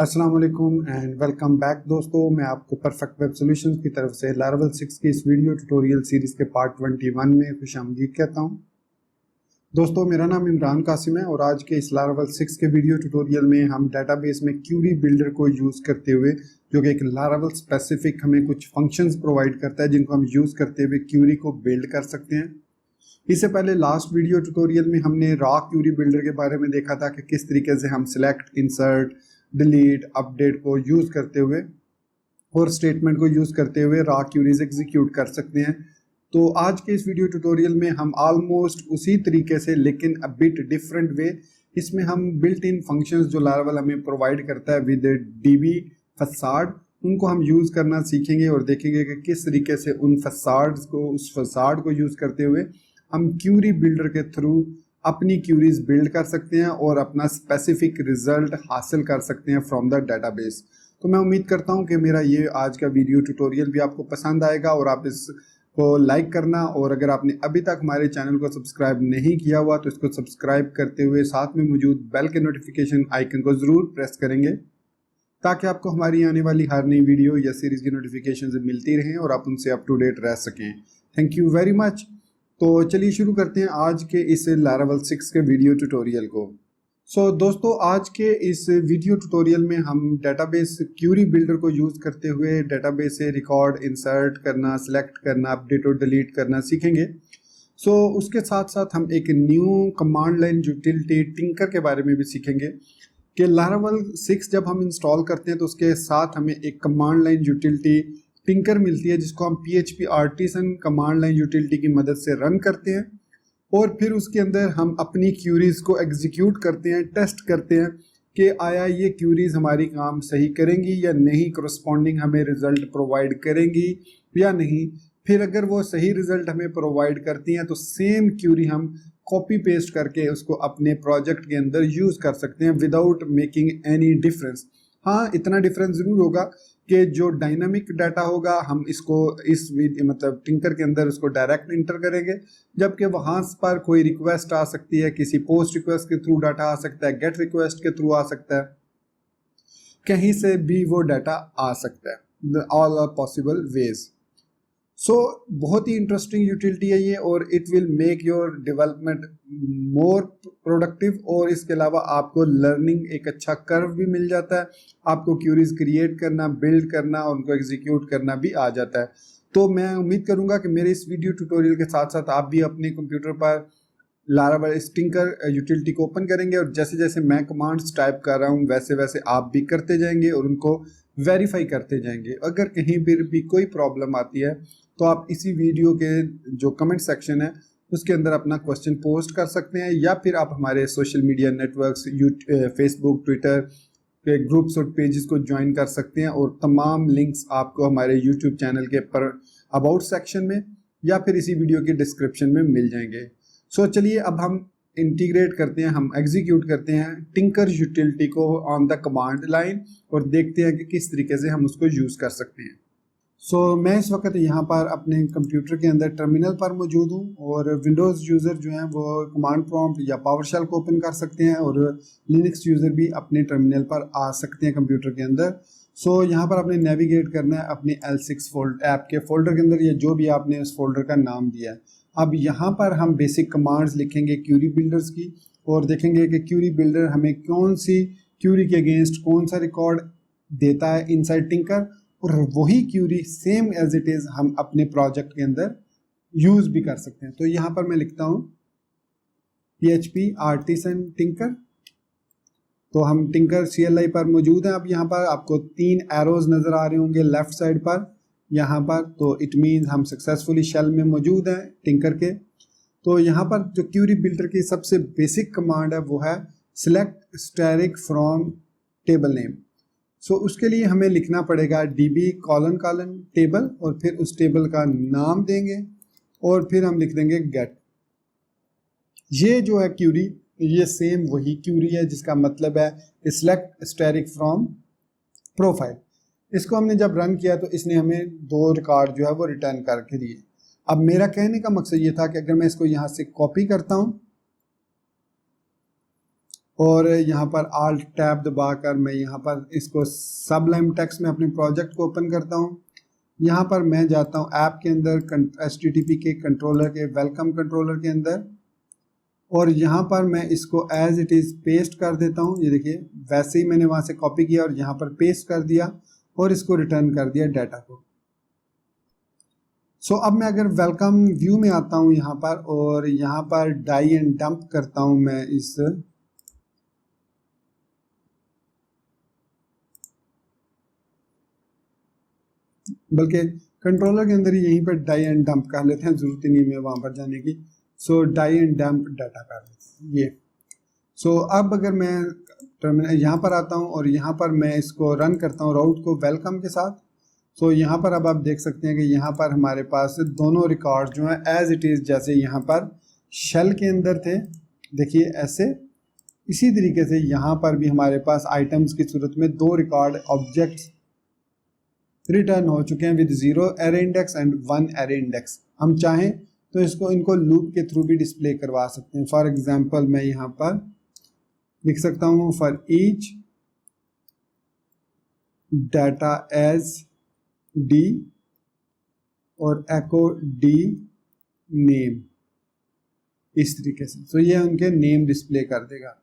अस्सलाम वालेकुम and welcome back दोस्तों। मैं आपको परफेक्ट वेब सॉल्यूशंस की तरफ से लारावल 6 की इस वीडियो ट्यूटोरियल सीरीज के पार्ट 21 में खुशामदीद कहता हूं। दोस्तों, मेरा नाम इमरान कासिम है और आज के इस लारावल 6 के वीडियो ट्यूटोरियल में हम डेटाबेस में क्यूरी बिल्डर को यूज़ करते हुए, जो कि एक लारावल स्पेसिफिक हमें कुछ फंक्शंस प्रोवाइड करता है जिनको हम यूज़ करते हुए क्यूरी को बिल्ड कर सकते हैं। इससे पहले लास्ट वीडियो ट्यूटोरियल में हमने रॉ क्यूरी बिल्डर के बारे में देखा था कि किस तरीके से हम सिलेक्ट, इंसर्ट, डिलीट, अपडेट को यूज़ करते हुए और स्टेटमेंट को यूज़ करते हुए रॉ क्यूरीज एग्जीक्यूट कर सकते हैं। तो आज के इस वीडियो ट्यूटोरियल में हम ऑलमोस्ट उसी तरीके से, लेकिन अ बिट डिफरेंट वे, इसमें हम बिल्ट इन फंक्शंस जो लारावल हमें प्रोवाइड करता है विद डीबी फसाड, उनको हम यूज़ करना सीखेंगे और देखेंगे कि किस तरीके से उन फसाड्स को, उस फसाड को यूज़ करते हुए हम क्यूरी बिल्डर के थ्रू अपनी क्यूरीज बिल्ड कर सकते हैं और अपना स्पेसिफिक रिजल्ट हासिल कर सकते हैं फ्रॉम द डेटाबेस। तो मैं उम्मीद करता हूं कि मेरा ये आज का वीडियो ट्यूटोरियल भी आपको पसंद आएगा और आप इसको लाइक करना, और अगर आपने अभी तक हमारे चैनल को सब्सक्राइब नहीं किया हुआ तो इसको सब्सक्राइब करते हुए साथ में मौजूद बेल के नोटिफिकेशन आइकन को ज़रूर प्रेस करेंगे ताकि आपको हमारी आने वाली हर नई वीडियो या सीरीज़ की नोटिफिकेशन मिलती रहें और आप उनसे अप टू डेट रह सकें। Thank you very much. तो चलिए शुरू करते हैं आज के इस लारावल 6 के वीडियो ट्यूटोरियल को। दोस्तों, आज के इस वीडियो ट्यूटोरियल में हम डेटाबेस क्यूरी बिल्डर को यूज़ करते हुए डेटाबेस से रिकॉर्ड इंसर्ट करना, सिलेक्ट करना, अपडेट और डिलीट करना सीखेंगे। उसके साथ साथ हम एक new command line utility tinker के बारे में भी सीखेंगे कि लारावल 6 जब हम इंस्टॉल करते हैं तो उसके साथ हमें एक कमांड लाइन यूटिलिटी टिंकर मिलती है जिसको हम PHP artisan command line utility की मदद से रन करते हैं और फिर उसके अंदर हम अपनी क्यूरीज को एग्जीक्यूट करते हैं, टेस्ट करते हैं कि आया ये क्यूरीज हमारी काम सही करेंगी या नहीं, करस्पॉन्डिंग हमें रिजल्ट प्रोवाइड करेंगी या नहीं। फिर अगर वो सही रिजल्ट हमें प्रोवाइड करती हैं तो सेम क्यूरी हम कॉपी पेस्ट करके उसको अपने प्रोजेक्ट के अंदर यूज़ कर सकते हैं विदाउट मेकिंग एनी डिफरेंस। हाँ, इतना डिफरेंस ज़रूर होगा कि जो डायनामिक डाटा होगा हम इसको इस मतलब टिंकर के अंदर उसको डायरेक्ट इंटर करेंगे, जबकि वहाँ पर कोई रिक्वेस्ट आ सकती है, किसी पोस्ट रिक्वेस्ट के थ्रू डाटा आ सकता है, गेट रिक्वेस्ट के थ्रू आ सकता है, कहीं से भी वो डाटा आ सकता है। All are possible ways. बहुत ही इंटरेस्टिंग यूटिलिटी है ये और it will make your development more productive, और इसके अलावा आपको लर्निंग एक अच्छा कर्व भी मिल जाता है, आपको क्यूरीज क्रिएट करना, बिल्ड करना और उनको एग्जीक्यूट करना भी आ जाता है। तो मैं उम्मीद करूंगा कि मेरे इस वीडियो ट्यूटोरियल के साथ साथ आप भी अपने कंप्यूटर पर लारावल टिंकर यूटिलिटी को ओपन करेंगे और जैसे जैसे मैं कमांड्स टाइप कर रहा हूँ वैसे वैसे आप भी करते जाएंगे और उनको वेरीफाई करते जाएंगे। अगर कहीं भी कोई प्रॉब्लम आती है तो आप इसी वीडियो के जो कमेंट सेक्शन है उसके अंदर अपना क्वेश्चन पोस्ट कर सकते हैं, या फिर आप हमारे social media networks Facebook, Twitter के ग्रुप्स और पेजेस को ज्वाइन कर सकते हैं और तमाम लिंक्स आपको हमारे यूट्यूब चैनल के पर अबाउट सेक्शन में या फिर इसी वीडियो के डिस्क्रिप्शन में मिल जाएंगे। चलिए अब हम इंटीग्रेट करते हैं, हम एग्जीक्यूट करते हैं टिंकर यूटिलिटी को ऑन द कमांड लाइन और देखते हैं कि किस तरीके से हम उसको यूज़ कर सकते हैं। मैं इस वक्त यहाँ पर अपने कंप्यूटर के अंदर टर्मिनल पर मौजूद हूँ और विंडोज़ यूज़र जो हैं वो कमांड प्रॉम्प्ट या पावरशेल को ओपन कर सकते हैं और लिनक्स यूज़र भी अपने टर्मिनल पर आ सकते हैं कंप्यूटर के अंदर। यहाँ पर आपने नेविगेट करना है अपने L6 ऐप के फोल्डर के अंदर या जो भी आपने उस फोल्डर का नाम दिया है। अब यहाँ पर हम बेसिक कमांड्स लिखेंगे क्यूरी बिल्डर्स की और देखेंगे कि क्यूरी बिल्डर हमें कौन सी क्यूरी के अगेंस्ट कौन सा रिकॉर्ड देता है इनसाइड टिंकर, और वही query same as it is हम अपने प्रोजेक्ट के अंदर यूज़ भी कर सकते हैं। तो यहाँ पर मैं लिखता हूँ PHP आर्टिसन टिंकर। तो हम टिंकर CLI पर मौजूद हैं। अब यहाँ पर आपको 3 एरोज नज़र आ रहे होंगे लेफ्ट साइड पर यहाँ पर, तो इट मीन्स हम सक्सेसफुली शेल में मौजूद हैं टिंकर के। तो यहाँ पर जो क्यूरी बिल्डर की सबसे बेसिक कमांड है वो है select static from table name. उसके लिए हमें लिखना पड़ेगा DB : टेबल और फिर उस टेबल का नाम देंगे और फिर हम लिख देंगे गेट। ये जो है क्यूरी, ये सेम वही क्यूरी है जिसका मतलब है सिलेक्ट स्टैटिक फ्रॉम प्रोफाइल। इसको हमने जब रन किया तो इसने हमें 2 रिकॉर्ड जो है वो रिटर्न करके दिए। अब मेरा कहने का मकसद ये था कि अगर मैं इसको यहाँ से कॉपी करता हूँ और यहाँ पर Alt टैब दबाकर मैं यहाँ पर इसको सबलाइम टेक्स्ट में अपने प्रोजेक्ट को ओपन करता हूँ। यहाँ पर मैं जाता हूँ ऐप के अंदर HTTP के कंट्रोलर के वेलकम कंट्रोलर के अंदर, और यहाँ पर मैं इसको एज इट इज़ पेस्ट कर देता हूँ। ये देखिए वैसे ही मैंने वहाँ से कॉपी किया और यहाँ पर पेस्ट कर दिया और इसको रिटर्न कर दिया डाटा को। सो अब मैं अगर वेलकम व्यू में आता हूँ यहाँ पर, और यहाँ पर डाई एंड डंप करता हूँ मैं इस बल्कि कंट्रोलर के अंदर ही यहीं पर डाई एंड डंप कर लेते हैं, जरूरत ही नहीं है वहाँ पर जाने की। सो डाई एंड डंप डाटा कर लेते हैं ये। सो अब अगर मैं टर्मिनल यहाँ पर आता हूँ और यहाँ पर मैं इसको रन करता हूँ राउट को वेलकम के साथ। सो यहाँ पर अब आप देख सकते हैं कि यहाँ पर हमारे पास दोनों रिकॉर्ड जो हैं एज इट इज़ जैसे यहाँ पर शेल के अंदर थे, देखिए ऐसे, इसी तरीके से यहाँ पर भी हमारे पास आइटम्स की सूरत में दो रिकॉर्ड ऑब्जेक्ट्स रिटर्न हो चुके हैं with 0 array index and 1 array index. हम चाहें तो इनको लूप के थ्रू भी डिस्प्ले करवा सकते हैं। फॉर एग्जांपल मैं यहाँ पर लिख सकता हूँ for each data as D और एको डी नेम, इस तरीके से। सो ये उनके नेम डिस्प्ले कर देगा।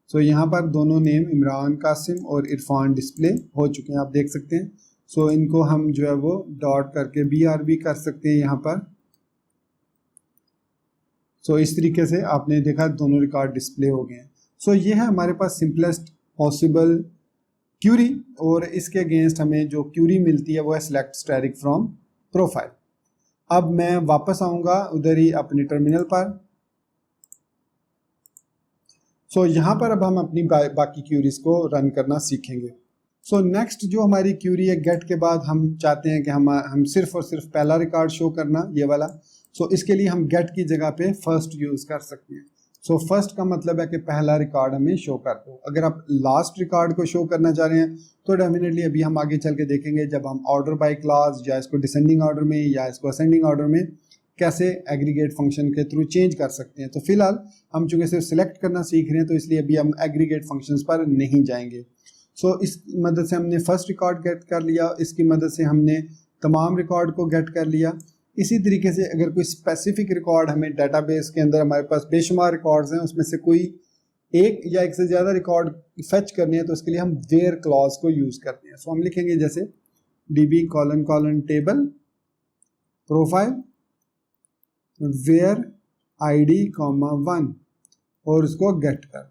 सो यहाँ पर दोनों नेम इमरान कासिम और इरफान डिस्प्ले हो चुके हैं, आप देख सकते हैं। सो इनको हम जो है वो डॉट करके BRB कर सकते हैं यहाँ पर। सो इस तरीके से आपने देखा दोनों रिकॉर्ड डिस्प्ले हो गए हैं। सो ये है हमारे पास सिंपलेस्ट पॉसिबल क्यूरी, और इसके अगेंस्ट हमें जो क्यूरी मिलती है वो है सिलेक्ट स्टैटिक फ्रॉम प्रोफाइल। अब मैं वापस आऊँगा उधर ही अपने टर्मिनल पर। सो यहाँ पर अब हम अपनी बाकी क्यूरीज को रन करना सीखेंगे। सो नेक्स्ट जो हमारी क्यूरी है गेट के बाद, हम चाहते हैं कि हम सिर्फ और सिर्फ पहला रिकॉर्ड शो करना, ये वाला। सो इसके लिए हम गेट की जगह पे फर्स्ट यूज़ कर सकते हैं। सो फर्स्ट का मतलब है कि पहला रिकॉर्ड हमें शो कर दो। अगर आप लास्ट रिकॉर्ड को शो करना चाह रहे हैं तो डेफिनेटली अभी हम आगे चल के देखेंगे जब हम ऑर्डर बाय क्लास या इसको डिसेंडिंग ऑर्डर में या इसको असेंडिंग ऑर्डर में कैसे एग्रीगेट फंक्शन के थ्रू चेंज कर सकते हैं। तो फिलहाल हम चूंकि सिर्फ सिलेक्ट करना सीख रहे हैं तो इसलिए अभी हम एग्रीगेट फंक्शंस पर नहीं जाएंगे। सो इस मदद से हमने फर्स्ट रिकॉर्ड गेट कर लिया, इसकी मदद से हमने तमाम रिकॉर्ड को गेट कर लिया। इसी तरीके से अगर कोई स्पेसिफिक रिकॉर्ड हमें डेटाबेस के अंदर, हमारे पास बेशुमार रिकॉर्ड्स हैं, उसमें से कोई एक या एक से ज़्यादा रिकॉर्ड फेच करने हैं तो उसके लिए हम वेयर क्लॉज को यूज़ करते हैं। सो हम लिखेंगे जैसे DB : table profile where ID, 1 और उसको गेट कर।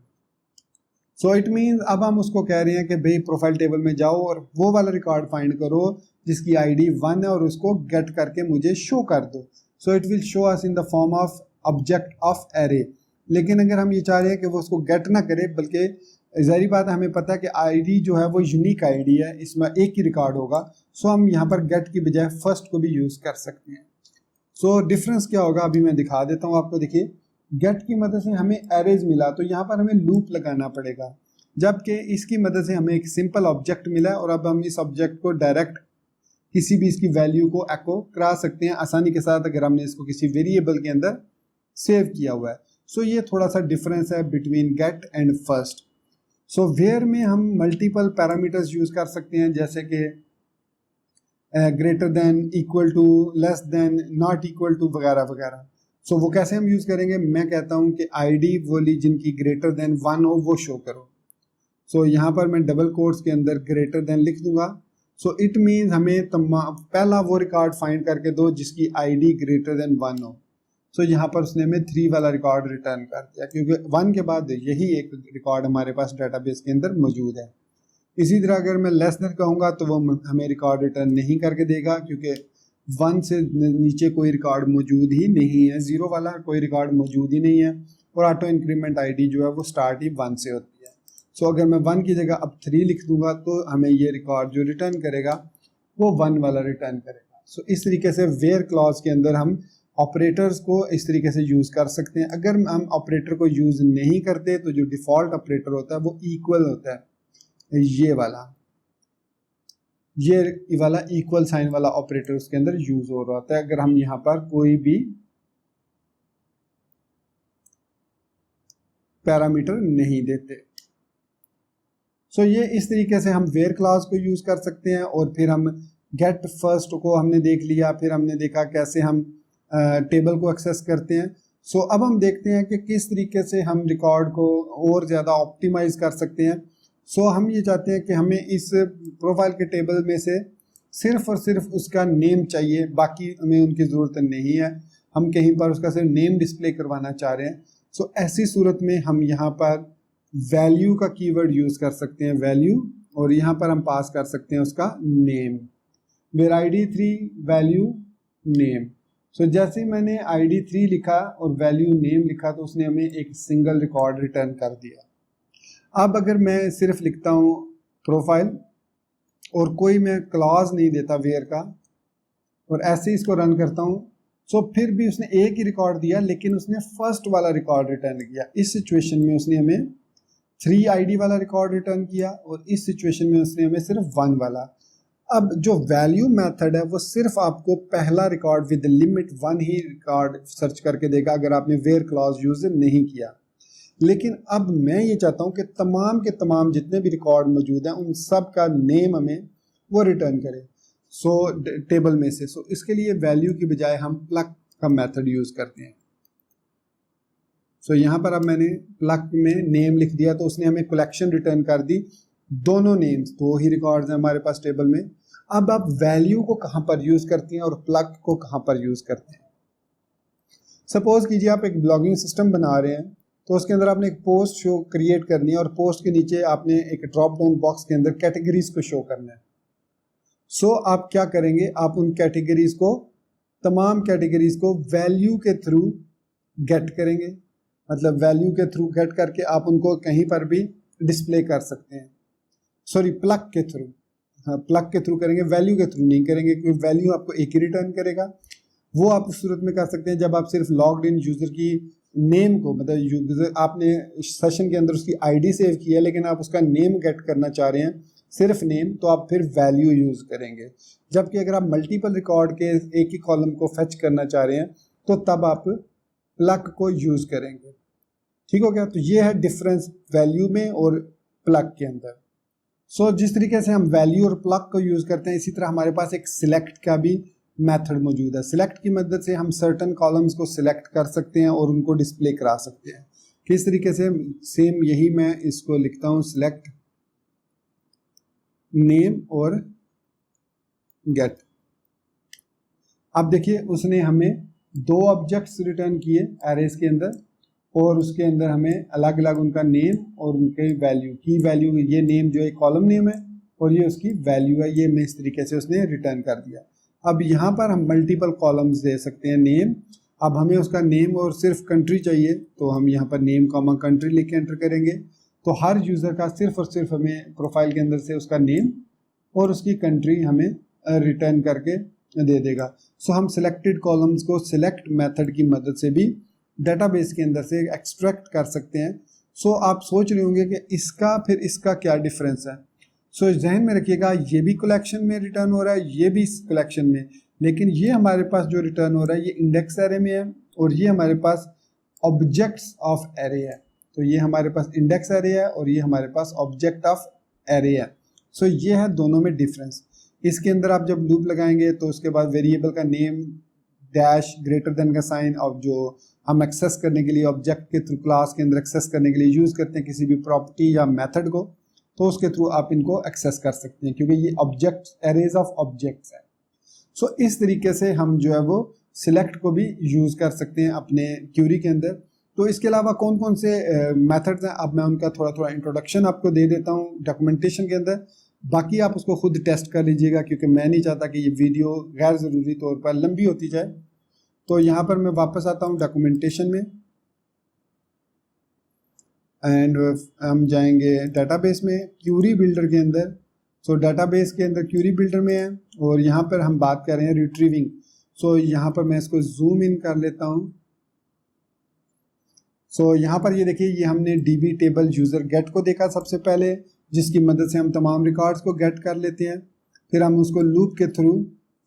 सो इट मीन्स अब हम उसको कह रहे हैं कि भाई प्रोफाइल टेबल में जाओ और वो वाला रिकॉर्ड फाइंड करो जिसकी ID 1 है और उसको गेट करके मुझे शो कर दो। So it will show us in the form of object of array. लेकिन अगर हम ये चाह रहे हैं कि वो उसको गेट ना करे, बल्कि ज़ाहिर बात है हमें पता है कि ID जो है वो यूनिक ID है, इसमें एक ही रिकॉर्ड होगा। सो हम यहाँ पर गेट की बजाय फर्स्ट को भी यूज़ कर सकते हैं। सो डिफरेंस क्या होगा अभी मैं दिखा देता हूँ आपको। देखिए गेट की मदद से हमें एरेज मिला तो यहाँ पर हमें लूप लगाना पड़ेगा, जबकि इसकी मदद से हमें एक सिंपल ऑब्जेक्ट मिला और अब हम इस ऑब्जेक्ट को डायरेक्ट किसी भी इसकी वैल्यू को एको करा सकते हैं आसानी के साथ अगर हमने इसको किसी वेरिएबल के अंदर सेव किया हुआ है। सो ये थोड़ा सा डिफरेंस है between get and first. So where में हम मल्टीपल पैरामीटर्स यूज़ कर सकते हैं, जैसे कि greater than, equal to, less than, not equal to वगैरह वगैरह। सो वो कैसे हम यूज़ करेंगे, मैं कहता हूँ कि ID वाली जिनकी ग्रेटर देन 1 हो वो शो करो। सो यहाँ पर मैं डबल कोट्स के अंदर ग्रेटर देन लिख दूंगा। सो इट मीन्स हमें पहला वो रिकॉर्ड फाइंड करके दो जिसकी ID ग्रेटर देन 1 हो। सो यहाँ पर उसने हमें 3 वाला रिकॉर्ड रिटर्न कर दिया, क्योंकि 1 के बाद यही एक रिकॉर्ड हमारे पास डेटाबेस के अंदर मौजूद है। इसी तरह अगर मैं लेस देन कहूँगा तो वो हमें रिकॉर्ड रिटर्न नहीं करके देगा, क्योंकि 1 से नीचे कोई रिकॉर्ड मौजूद ही नहीं है, 0 वाला कोई रिकॉर्ड मौजूद ही नहीं है, और ऑटो इंक्रीमेंट ID जो है वो स्टार्ट ही 1 से होती है। सो अगर मैं 1 की जगह अब 3 लिख दूंगा तो हमें ये रिकॉर्ड जो रिटर्न करेगा वो 1 वाला रिटर्न करेगा। सो इस तरीके से वेयर क्लॉज के अंदर हम ऑपरेटर्स को इस तरीके से यूज़ कर सकते हैं। अगर हम ऑपरेटर को यूज़ नहीं करते तो जो डिफ़ॉल्ट ऑपरेटर होता है वो इक्वल होता है, ये वाला इक्वल साइन वाला ऑपरेटर उसके अंदर यूज़ हो रहा होता है अगर हम यहाँ पर कोई भी पैरामीटर नहीं देते। सो ये इस तरीके से हम वेयर क्लास को यूज़ कर सकते हैं। और फिर हम गेट फर्स्ट को हमने देख लिया, फिर हमने देखा कैसे हम टेबल को एक्सेस करते हैं। सो अब हम देखते हैं कि किस तरीके से हम रिकॉर्ड को और ज़्यादा ऑप्टिमाइज कर सकते हैं। सो हम ये चाहते हैं कि हमें इस प्रोफाइल के टेबल में से सिर्फ और सिर्फ उसका नेम चाहिए, बाकी हमें उनकी ज़रूरत नहीं है। हम कहीं पर उसका सिर्फ नेम डिस्प्ले करवाना चाह रहे हैं। सो ऐसी सूरत में हम यहाँ पर वैल्यू का कीवर्ड यूज़ कर सकते हैं, वैल्यू, और यहाँ पर हम पास कर सकते हैं उसका name, where ID3 value name. So जैसे ही मैंने ID3 लिखा और वैल्यू नेम लिखा तो उसने हमें एक सिंगल रिकॉर्ड रिटर्न कर दिया। अब अगर मैं सिर्फ लिखता हूँ प्रोफाइल और कोई मैं क्लॉज नहीं देता वेयर का और ऐसे ही इसको रन करता हूँ, सो फिर भी उसने एक ही रिकॉर्ड दिया लेकिन उसने फर्स्ट वाला रिकॉर्ड रिटर्न किया। इस सिचुएशन में उसने हमें 3 ID वाला रिकॉर्ड रिटर्न किया और इस सिचुएशन में उसने हमें सिर्फ 1 वाला। अब जो वैल्यू मेथड है वो सिर्फ आपको पहला record with limit 1 he record search करके देगा अगर आपने वेयर क्लॉज यूज नहीं किया। लेकिन अब मैं ये चाहता हूँ कि तमाम के तमाम जितने भी रिकॉर्ड मौजूद हैं उन सब का नेम हमें वो रिटर्न करे टेबल में से। इसके लिए वैल्यू की बजाय हम प्लग का मेथड यूज करते हैं। यहाँ पर अब मैंने प्लग में नेम लिख दिया तो उसने हमें कलेक्शन रिटर्न कर दी, दोनों नेम्स, 2 ही रिकॉर्ड्स हैं हमारे पास टेबल में। अब आप वैल्यू को कहाँ पर यूज करती हैं और प्लग को कहाँ पर यूज करते हैं। सपोज कीजिए आप एक ब्लॉगिंग सिस्टम बना रहे हैं तो उसके अंदर आपने एक पोस्ट शो क्रिएट करनी है और पोस्ट के नीचे आपने एक ड्रॉप डाउन बॉक्स के अंदर कैटेगरीज को शो करना है। आप क्या करेंगे, आप उन कैटेगरीज को, तमाम कैटेगरीज को वैल्यू के थ्रू गेट करेंगे, मतलब वैल्यू के थ्रू गेट करके आप उनको कहीं पर भी डिस्प्ले कर सकते हैं। सॉरी, प्लग के थ्रू, हाँ प्लग के थ्रू करेंगे, वैल्यू के थ्रू नहीं करेंगे क्योंकि वैल्यू आपको एक ही रिटर्न करेगा। वो आप उस सूरत में कर सकते हैं जब आप सिर्फ लॉग्ड इन यूजर की नेम को, मतलब यूजर आपने सेशन के अंदर उसकी आईडी सेव की है लेकिन आप उसका नेम गेट करना चाह रहे हैं, सिर्फ नेम, तो आप फिर वैल्यू यूज करेंगे। जबकि अगर आप मल्टीपल रिकॉर्ड के एक ही कॉलम को फेच करना चाह रहे हैं तो तब आप प्लग को यूज करेंगे। ठीक हो गया। तो ये है डिफरेंस वैल्यू में और प्लग के अंदर। जिस तरीके से हम वैल्यू और प्लग को यूज करते हैं इसी तरह हमारे पास एक सिलेक्ट का भी मेथड मौजूद है। सिलेक्ट की मदद से हम सर्टन कॉलम्स को सिलेक्ट कर सकते हैं और उनको डिस्प्ले करा सकते हैं। किस तरीके से, सेम यही मैं इसको लिखता हूँ, सिलेक्ट नेम और गेट। अब देखिए उसने हमें 2 ऑब्जेक्ट्स रिटर्न किए एरेज के अंदर और उसके अंदर हमें अलग अलग उनका नेम और उनके वैल्यू, की वैल्यू, ये नेम जो है कॉलम नेम है और ये उसकी वैल्यू है, ये मैं इस तरीके से उसने रिटर्न कर दिया। अब यहाँ पर हम मल्टीपल कॉलम्स दे सकते हैं नेम। अब हमें उसका नेम और सिर्फ कंट्री चाहिए तो हम यहाँ पर नेम कॉमा कंट्री लिख के एंटर करेंगे तो हर यूज़र का सिर्फ और सिर्फ हमें प्रोफाइल के अंदर से उसका नेम और उसकी कंट्री हमें रिटर्न करके दे देगा। हम सिलेक्टेड कॉलम्स को सिलेक्ट मेथड की मदद से भी डेटाबेस के अंदर से एक्सट्रैक्ट कर सकते हैं। आप सोच रहे होंगे कि इसका फिर इसका क्या डिफरेंस है। जहन में रखिएगा, ये भी कलेक्शन में रिटर्न हो रहा है, ये भी इस कलेक्शन में, लेकिन ये हमारे पास जो रिटर्न हो रहा है ये इंडेक्स एरे में है और ये हमारे पास ऑब्जेक्ट्स ऑफ एरे है। तो ये हमारे पास इंडेक्स एरे है और ये हमारे पास ऑब्जेक्ट ऑफ एरे है। ये है दोनों में डिफरेंस। इसके अंदर आप जब लूप लगाएंगे तो उसके बाद वेरिएबल का नेम डैश ग्रेटर देन का साइन और जो हम एक्सेस करने के लिए ऑब्जेक्ट के थ्रू क्लास के अंदर एक्सेस करने के लिए यूज करते हैं किसी भी प्रॉपर्टी या मेथड को, तो उसके थ्रू आप इनको एक्सेस कर सकते हैं क्योंकि ये ऑब्जेक्ट एरेज ऑफ ऑब्जेक्ट्स है। इस तरीके से हम जो है वो सिलेक्ट को भी यूज कर सकते हैं अपने क्यूरी के अंदर। तो इसके अलावा कौन कौन से मेथड्स हैं अब मैं उनका थोड़ा थोड़ा इंट्रोडक्शन आपको दे देता हूँ डॉक्यूमेंटेशन के अंदर। बाकी आप उसको खुद टेस्ट कर लीजिएगा क्योंकि मैं नहीं चाहता कि ये वीडियो गैर ज़रूरी तौर पर लंबी होती जाए। तो यहाँ पर मैं वापस आता हूँ डॉक्यूमेंटेशन में एंड हम जाएंगे डेटाबेस में, क्यूरी बिल्डर के अंदर। डेटाबेस के अंदर क्यूरी बिल्डर में है और यहाँ पर हम बात कर रहे हैं रिट्रीविंग। यहाँ पर मैं इसको जूम इन कर लेता हूँ। यहाँ पर ये देखिए, ये हमने डीबी टेबल यूज़र गेट को देखा सबसे पहले, जिसकी मदद से हम तमाम रिकॉर्ड्स को गेट कर लेते हैं, फिर हम उसको लूप के थ्रू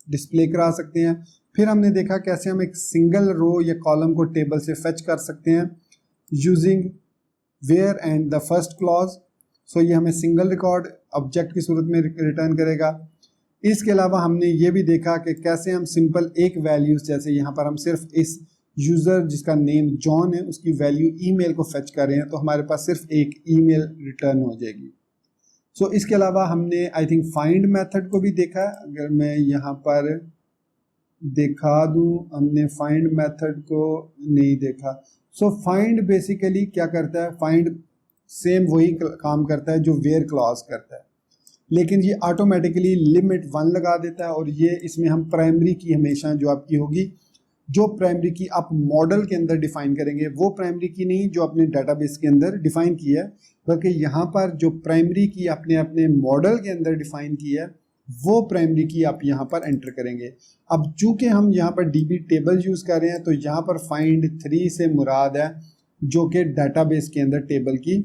डिस्प्ले करा सकते हैं। फिर हमने देखा कैसे हम एक सिंगल रो या कॉलम को टेबल से फेच कर सकते हैं using where and the first clause. So ये हमें सिंगल रिकॉर्ड ऑब्जेक्ट की सूरत में रिटर्न करेगा। इसके अलावा हमने ये भी देखा कि कैसे हम सिंपल एक वैल्यूज, जैसे यहाँ पर हम सिर्फ इस यूज़र जिसका नेम जॉन है उसकी वैल्यू ईमेल को फेच कर रहे हैं, तो हमारे पास सिर्फ एक ईमेल रिटर्न हो जाएगी। सो इसके अलावा हमने आई थिंक फाइंड मेथड को भी देखा। अगर मैं यहाँ पर दिखा दूँ, हमने फाइंड मेथड को नहीं देखा। सो फाइंड बेसिकली क्या करता है, फाइंड सेम वही काम करता है जो वेयर क्लॉज करता है, लेकिन ये ऑटोमेटिकली लिमिट 1 लगा देता है। और ये इसमें हम प्राइमरी की हमेशा जो आपकी होगी, जो प्राइमरी की आप मॉडल के अंदर डिफाइन करेंगे वो प्राइमरी की नहीं जो अपने डाटाबेस के अंदर डिफाइन की है, बल्कि यहाँ पर जो प्राइमरी की आपने अपने मॉडल के अंदर डिफाइन की है वो प्राइमरी की आप यहाँ पर एंटर करेंगे। अब चूंकि हम यहाँ पर डीबी टेबल यूज कर रहे हैं तो यहाँ पर फाइंड 3 से मुराद है जो कि डाटाबेस के अंदर टेबल की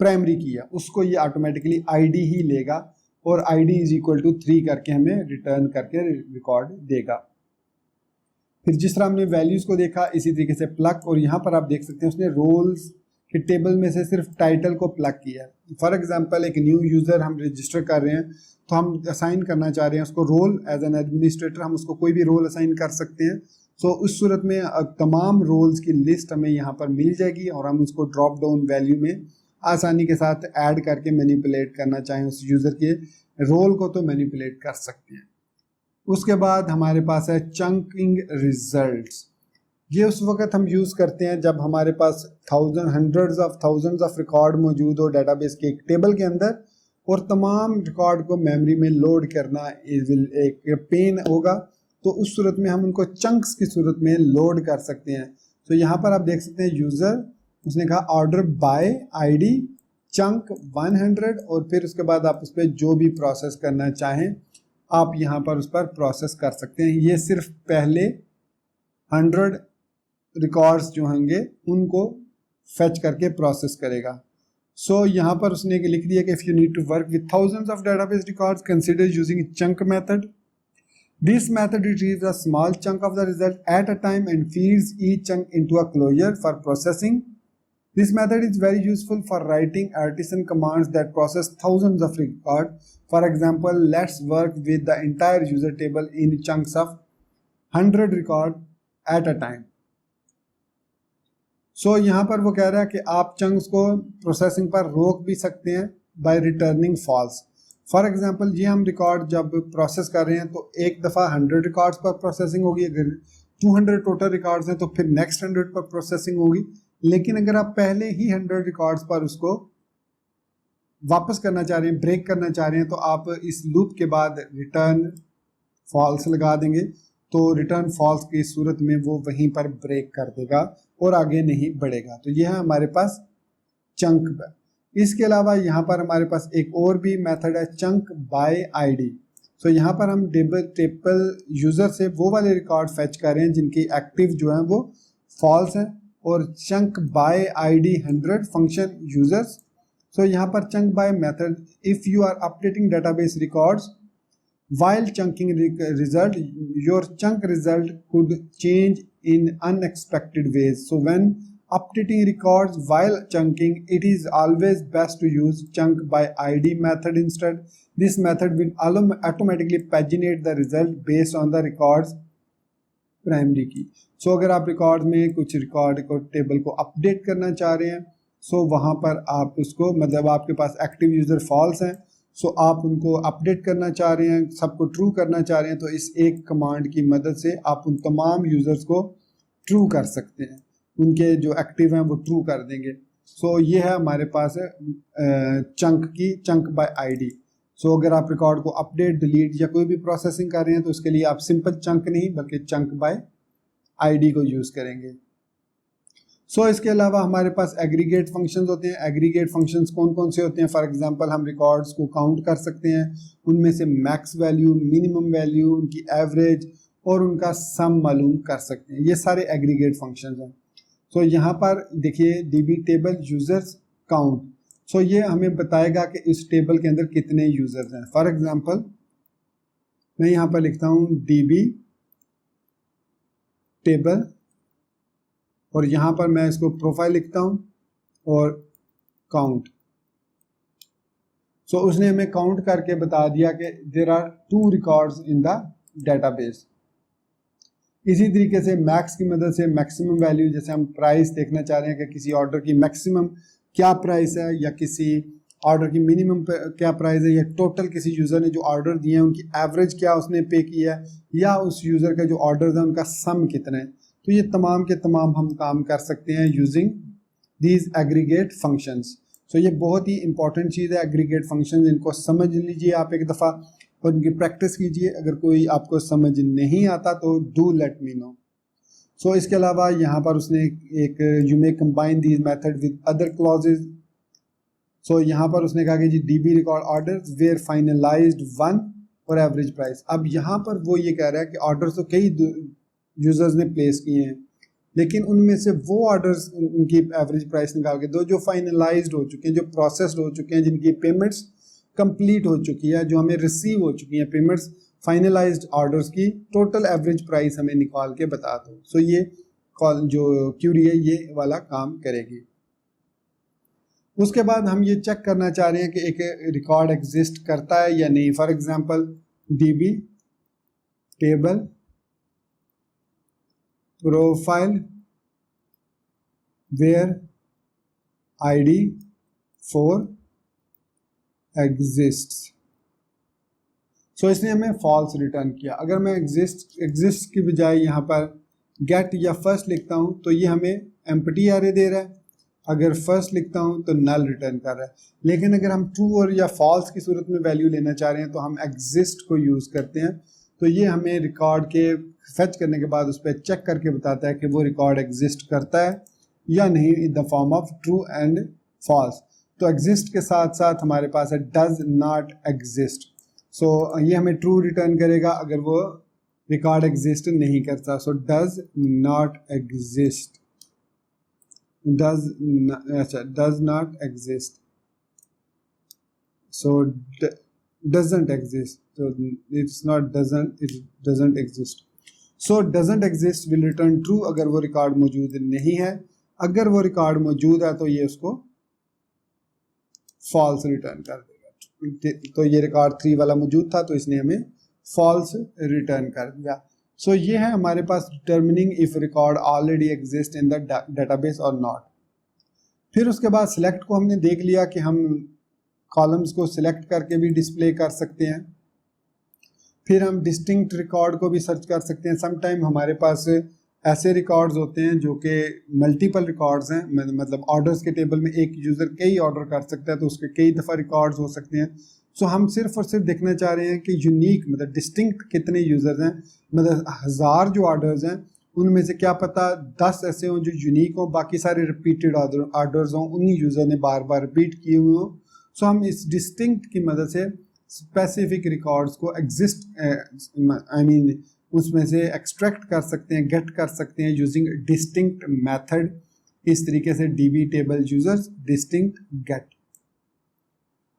प्राइमरी की है, उसको ये ऑटोमेटिकली आईडी ही लेगा और आईडी इज इक्वल टू 3 करके हमें रिटर्न करके रिकॉर्ड देगा। फिर जिस तरह हमने वैल्यूज को देखा इसी तरीके से प्लग, और यहाँ पर आप देख सकते हैं उसने रोल्स के टेबल में से सिर्फ टाइटल को प्लग किया है। फॉर एग्जांपल एक न्यू यूजर हम रजिस्टर कर रहे हैं तो हम असाइन करना चाह रहे हैं उसको रोल, एज एन एडमिनिस्ट्रेटर हम उसको कोई भी रोल असाइन कर सकते हैं। सो उस सूरत में तमाम रोल्स की लिस्ट हमें यहाँ पर मिल जाएगी और हम उसको ड्रॉप डाउन वैल्यू में आसानी के साथ ऐड करके मैनिपुलेट करना चाहें उस यूज़र के रोल को तो मैनिपुलेट कर सकते हैं। उसके बाद हमारे पास है चंकिंग रिजल्ट्स। ये उस वक्त हम यूज़ करते हैं जब हमारे पास हंड्रेड्स ऑफ रिकॉर्ड मौजूद हो डेटाबेस के एक टेबल के अंदर, और तमाम रिकॉर्ड को मेमोरी में लोड करना एक पेन होगा, तो उस सूरत में हम उनको चंक्स की सूरत में लोड कर सकते हैं। तो यहाँ पर आप देख सकते हैं यूज़र, उसने कहा ऑर्डर बाय आईडी चंक 100, और फिर उसके बाद आप उस पर जो भी प्रोसेस करना चाहें आप यहाँ पर उस पर प्रोसेस कर सकते हैं। ये सिर्फ पहले 100 रिकॉर्ड्स जो होंगे उनको फेच करके प्रोसेस करेगा। सो यहाँ पर उसने लिख दिया कि if you need to work with thousands of database records consider using chunk method. This method retrieves a small chunk of the result at a time and feeds each chunk into a closure for processing. This method is very useful for writing artisan commands that process thousands of records. For example, let's work with the entire user table in chunks of 100 records at a time. So यहाँ पर वो कह रहा है कि आप chunks को processing पर रोक भी सकते हैं by returning false. For example ये हम रिकॉर्ड जब प्रोसेस कर रहे हैं तो एक दफ़ा 100 रिकॉर्ड्स पर प्रोसेसिंग होगी, अगर 200 टोटल रिकॉर्ड्स हैं तो फिर नेक्स्ट 100 पर प्रोसेसिंग होगी। लेकिन अगर आप पहले ही 100 रिकॉर्ड्स पर उसको वापस करना चाह रहे हैं, ब्रेक करना चाह रहे हैं, तो आप इस लूप के बाद रिटर्न फॉल्स लगा देंगे, तो रिटर्न फॉल्स की सूरत में वो वहीं पर ब्रेक कर देगा और आगे नहीं बढ़ेगा। तो यह है हमारे पास चंक। इसके अलावा यहाँ पर हमारे पास एक और भी मेथड है चंक बाय आईडी। सो यहाँ पर हम टेबल यूज़र से वो वाले रिकॉर्ड फेच कर रहे हैं जिनकी एक्टिव जो है वो फॉल्स है, और चंक बाय आईडी 100 फंक्शन यूजर्स। सो यहाँ पर chunk by method, if you are updating database records while chunking result, your chunk result could change in unexpected ways. So when updating records while chunking, it is always best to use chunk by ID method instead. This method will automatically paginate the result based on the records primary की। सो अगर आप record में कुछ record को table को update करना चाह रहे हैं, सो वहाँ पर आप उसको, मतलब आपके पास एक्टिव यूज़र फॉल्स हैं, सो आप उनको अपडेट करना चाह रहे हैं, सबको ट्रू करना चाह रहे हैं, तो इस एक कमांड की मदद से आप उन तमाम यूज़र्स को ट्रू कर सकते हैं, उनके जो एक्टिव हैं वो ट्रू कर देंगे। सो ये है हमारे पास चंक बाय आईडी। सो अगर आप रिकॉर्ड को अपडेट, डिलीट या कोई भी प्रोसेसिंग कर रहे हैं तो उसके लिए आप सिंपल चंक नहीं बल्कि चंक बाय आईडी को यूज़ करेंगे। सो इसके अलावा हमारे पास एग्रीगेट फंक्शंस होते हैं। एग्रीगेट फंक्शंस कौन कौन से होते हैं? फॉर एग्जांपल हम रिकॉर्ड्स को काउंट कर सकते हैं, उनमें से मैक्स वैल्यू, मिनिमम वैल्यू, उनकी एवरेज और उनका सम मालूम कर सकते हैं। ये सारे एग्रीगेट फंक्शंस हैं। सो यहाँ पर देखिए डीबी टेबल यूजर्स काउंट। सो ये हमें बताएगा कि इस टेबल के अंदर कितने यूजर्स हैं। फॉर एग्जांपल मैं यहाँ पर लिखता हूँ डीबी टेबल, और यहाँ पर मैं इसको प्रोफाइल लिखता हूँ और काउंट। सो उसने हमें काउंट करके बता दिया कि there are 2 records in the database. इसी तरीके से मैक्स की मदद से मैक्सिमम वैल्यू, जैसे हम प्राइस देखना चाह रहे हैं कि किसी ऑर्डर की मैक्सिमम क्या प्राइस है या किसी ऑर्डर की मिनिमम क्या प्राइस है, या टोटल किसी यूज़र ने जो ऑर्डर दिए हैं उनकी एवरेज क्या उसने पे किया है, या उस यूज़र का जो ऑर्डर है उनका सम कितना है। तो ये तमाम के तमाम हम काम कर सकते हैं यूजिंग दीज एग्रीगेट फंक्शंस। सो ये बहुत ही इंपॉर्टेंट चीज़ है एग्रीगेट फंक्शन, इनको समझ लीजिए आप एक दफ़ा और इनकी प्रैक्टिस कीजिए। अगर कोई आपको समझ नहीं आता तो do let me know. So इसके अलावा यहाँ पर उसने एक you may combine these method with other clauses. So यहाँ पर उसने कहा कि जी DB record orders where finalized 1 और एवरेज प्राइस। अब यहाँ पर वो ये कह रहा है कि ऑर्डर्स तो कई यूजर्स ने प्लेस किए हैं, लेकिन उनमें से वो ऑर्डर्स उनकी एवरेज प्राइस निकाल के दो जो फाइनलाइज्ड हो चुके हैं, जो प्रोसेस्ड हो चुके हैं, जिनकी पेमेंट्स कंप्लीट हो चुकी है, जो हमें रिसीव हो चुकी हैं पेमेंट्स, फाइनलाइज्ड ऑर्डर्स की टोटल एवरेज प्राइस हमें निकाल के बता दो। सो ये जो क्यूरी है ये वाला काम करेगी। उसके बाद हम ये चेक करना चाह रहे हैं कि एक रिकॉर्ड एग्जिस्ट करता है या नहीं। For example DB table profile where ID 4 exists. So इसने हमें फॉल्स रिटर्न किया। अगर मैं एग्जिस्ट की बजाय यहाँ पर गेट या फर्स्ट लिखता हूँ तो ये हमें एम्प्टी एरे दे रहा है, अगर फर्स्ट लिखता हूँ तो नल रिटर्न कर रहा है। लेकिन अगर हम ट्रू और या फॉल्स की सूरत में वैल्यू लेना चाह रहे हैं तो हम एग्जिस्ट को यूज़ करते हैं। तो ये हमें रिकॉर्ड के फेच करने के बाद उस पर चेक करके बताता है कि वो रिकॉर्ड एग्जिस्ट करता है या नहीं in the form of true and false. तो एग्जिस्ट के साथ साथ हमारे पास है डज नॉट एग्जिस्ट। सो ये हमें ट्रू रिटर्न करेगा अगर वो रिकॉर्ड एग्जिस्ट नहीं करता। So does not exist, does not exist, so doesn't exist, so it's not doesn't, it doesn't exist। so doesn't exist will return true अगर वो रिकॉर्ड मौजूद नहीं है। अगर वो रिकॉर्ड मौजूद है तो ये उसको फॉल्स रिटर्न कर देगा। तो ये रिकॉर्ड 3 वाला मौजूद था तो इसने हमें फॉल्स रिटर्न कर दिया। सो ये है हमारे पास determining if record already exist in the database और नॉट। फिर उसके बाद सिलेक्ट को हमने देख लिया कि हम कॉलम्स को सिलेक्ट करके भी डिस्प्ले कर सकते हैं। फिर हम डिस्टिंक्ट रिकॉर्ड को भी सर्च कर सकते हैं। समटाइम हमारे पास ऐसे रिकॉर्ड्स होते हैं जो कि मल्टीपल रिकॉर्ड्स हैं, मतलब ऑर्डर्स के टेबल में एक यूज़र कई ऑर्डर कर सकता है तो उसके कई दफ़ा रिकॉर्ड्स हो सकते हैं। सो हम सिर्फ और सिर्फ देखना चाह रहे हैं कि यूनिक मतलब डिस्टिंक्ट कितने यूज़र्स हैं, मतलब 1000 जो ऑर्डर्स हैं उनमें से क्या पता 10 ऐसे हों जो यूनिक हों, बाकी सारे रिपीटेड ऑर्डर्स हों, उन्हीं यूज़र ने बार बार रिपीट किए हुए हों। सो हम इस डिस्टिंक्ट की मदद से स्पेसिफिक रिकॉर्ड्स को उसमें से एक्सट्रैक्ट कर सकते हैं, गेट कर सकते हैं यूजिंग डिस्टिंक्ट मेथड। इस तरीके से DB table users distinct get.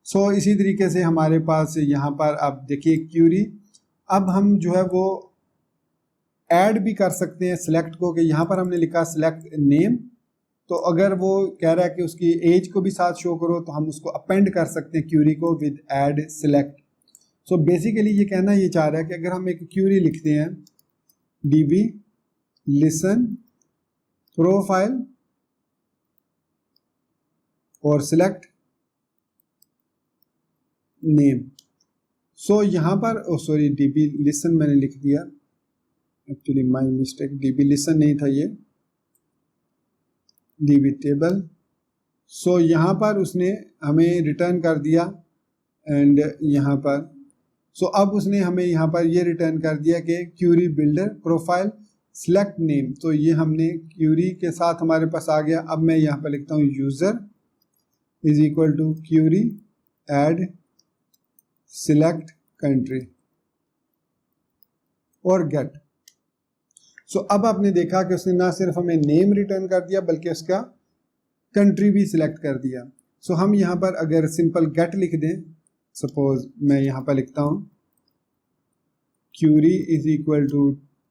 So इसी तरीके से हमारे पास यहाँ पर आप देखिए क्यूरी, अब हम जो है वो ऐड भी कर सकते हैं सिलेक्ट को, कि यहाँ पर हमने लिखा सिलेक्ट नेम, तो अगर वो कह रहा है कि उसकी एज को भी साथ शो करो तो हम उसको अपेंड कर सकते हैं क्यूरी को with add select. So basically ये कहना ये चाह रहा है कि अगर हम एक क्यूरी लिखते हैं DB लिसन प्रोफाइल और सिलेक्ट नेम। सो यहाँ पर सॉरी DB लिसन मैंने लिख दिया, actually my mistake, DB listen नहीं था ये, DB टेबल। सो यहाँ पर उसने हमें रिटर्न कर दिया एंड यहाँ पर अब उसने हमें यहाँ पर ये रिटर्न कर दिया कि query builder profile select name. तो ये हमने क्यूरी के साथ हमारे पास आ गया। अब मैं यहाँ पर लिखता हूँ user is equal to query add select country और गेट। अब आपने देखा कि उसने ना सिर्फ हमें नेम रिटर्न कर दिया बल्कि उसका कंट्री भी सिलेक्ट कर दिया। हम यहाँ पर अगर सिंपल गेट लिख दें, सपोज मैं यहाँ पर लिखता हूँ query is equal to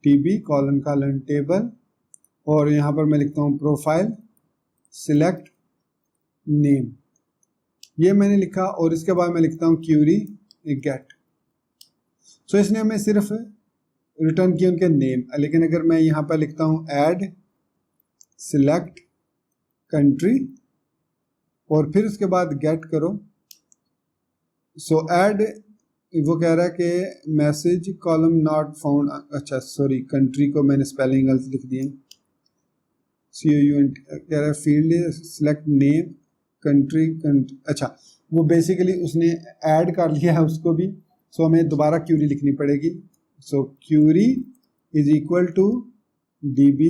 DB colon table और यहाँ पर मैं लिखता हूँ प्रोफाइल सिलेक्ट नेम। ये मैंने लिखा और इसके बाद मैं लिखता हूँ क्यूरी गेट। सो इसने हमें सिर्फ रिटर्न किया उनके नेम, लेकिन अगर मैं यहाँ पर लिखता हूँ ऐड सिलेक्ट कंट्री और फिर उसके बाद गेट करो, सो ऐड वो कह रहा है कि मैसेज कॉलम नॉट फाउंड, अच्छा सॉरी कंट्री को मैंने स्पेलिंग गलत लिख दिया, COUNT कह रहा है फील्ड सिलेक्ट नेम कंट्री, अच्छा वो बेसिकली उसने ऐड कर लिया है उसको भी। सो हमें दोबारा क्यूरी लिखनी पड़ेगी। So query is equal to DB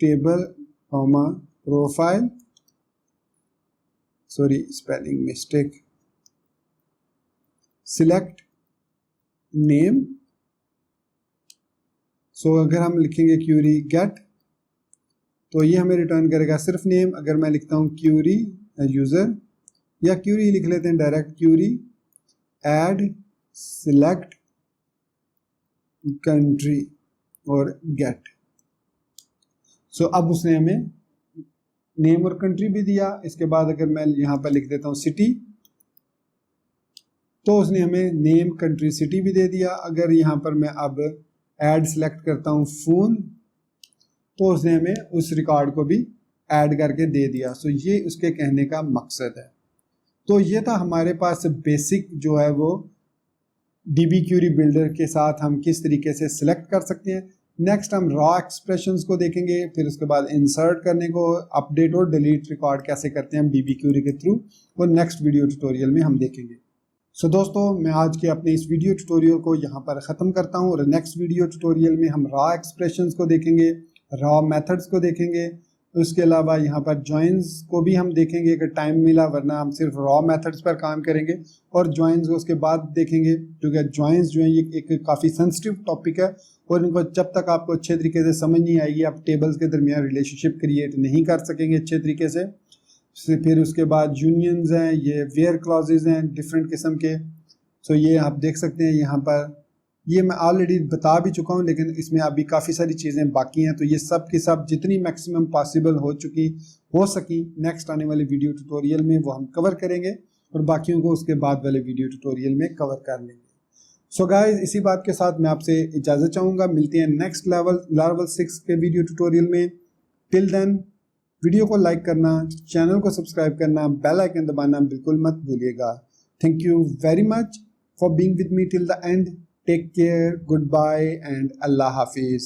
table comma profile, sorry spelling mistake, select name. So अगर हम लिखेंगे क्यूरी गेट तो ये हमें रिटर्न करेगा सिर्फ नेम। अगर मैं लिखता हूँ क्यूरी यूजर या क्यूरी लिख लेते हैं direct, query add select country और गेट। सो अब उसने हमें नेम और कंट्री भी दिया। इसके बाद अगर मैं यहाँ पर लिख देता हूँ सिटी तो उसने हमें नेम कंट्री सिटी भी दे दिया। अगर यहाँ पर मैं अब ऐड सिलेक्ट करता हूँ फोन तो उसने हमें उस रिकॉर्ड को भी ऐड करके दे दिया। सो ये उसके कहने का मकसद है। तो ये था हमारे पास बेसिक जो है वो DB क्यूरी बिल्डर के साथ हम किस तरीके से सिलेक्ट कर सकते हैं। नेक्स्ट हम रॉ एक्सप्रेशंस को देखेंगे, फिर उसके बाद इंसर्ट करने को, अपडेट और डिलीट रिकॉर्ड कैसे करते हैं हम DB क्यूरी के थ्रू, वो नेक्स्ट वीडियो ट्यूटोरियल में हम देखेंगे। सो दोस्तों मैं आज के अपने इस वीडियो ट्यूटोरियल को यहाँ पर ख़त्म करता हूँ और नेक्स्ट वीडियो ट्यूटोरियल में हम रॉ एक्सप्रेशंस को देखेंगे, रॉ मेथड्स को देखेंगे, उसके अलावा यहाँ पर जॉइंस को भी हम देखेंगे अगर टाइम मिला, वरना हम सिर्फ रॉ मेथड्स पर काम करेंगे और जॉइंस को उसके बाद देखेंगे, क्योंकि जॉइंस जो है ये एक काफ़ी सेंसिटिव टॉपिक है और इनको जब तक आपको अच्छे तरीके से समझ नहीं आएगी आप टेबल्स के दरमियान रिलेशनशिप क्रिएट नहीं कर सकेंगे अच्छे तरीके से। फिर उसके बाद यूनियंस हैं, ये वेयर क्लॉजेज हैं डिफरेंट किस्म के। सो ये आप देख सकते हैं यहाँ पर, ये मैं ऑलरेडी बता भी चुका हूँ लेकिन इसमें अभी काफ़ी सारी चीज़ें बाकी हैं। तो ये सब की सब जितनी मैक्सिमम पॉसिबल हो सकी नेक्स्ट आने वाले वीडियो ट्यूटोरियल में वो हम कवर करेंगे और बाकियों को उसके बाद वाले वीडियो ट्यूटोरियल में कवर कर लेंगे। सो गाइस इसी बात के साथ मैं आपसे इजाज़त चाहूँगा, मिलते हैं नेक्स्ट लेवल 6 के वीडियो ट्यूटोरियल में। टिल देन वीडियो को लाइक करना, चैनल को सब्सक्राइब करना, बेल आइकन दबाना बिल्कुल मत भूलिएगा। Thank you very much for being with me till the end. Take care, goodbye and Allah Hafiz.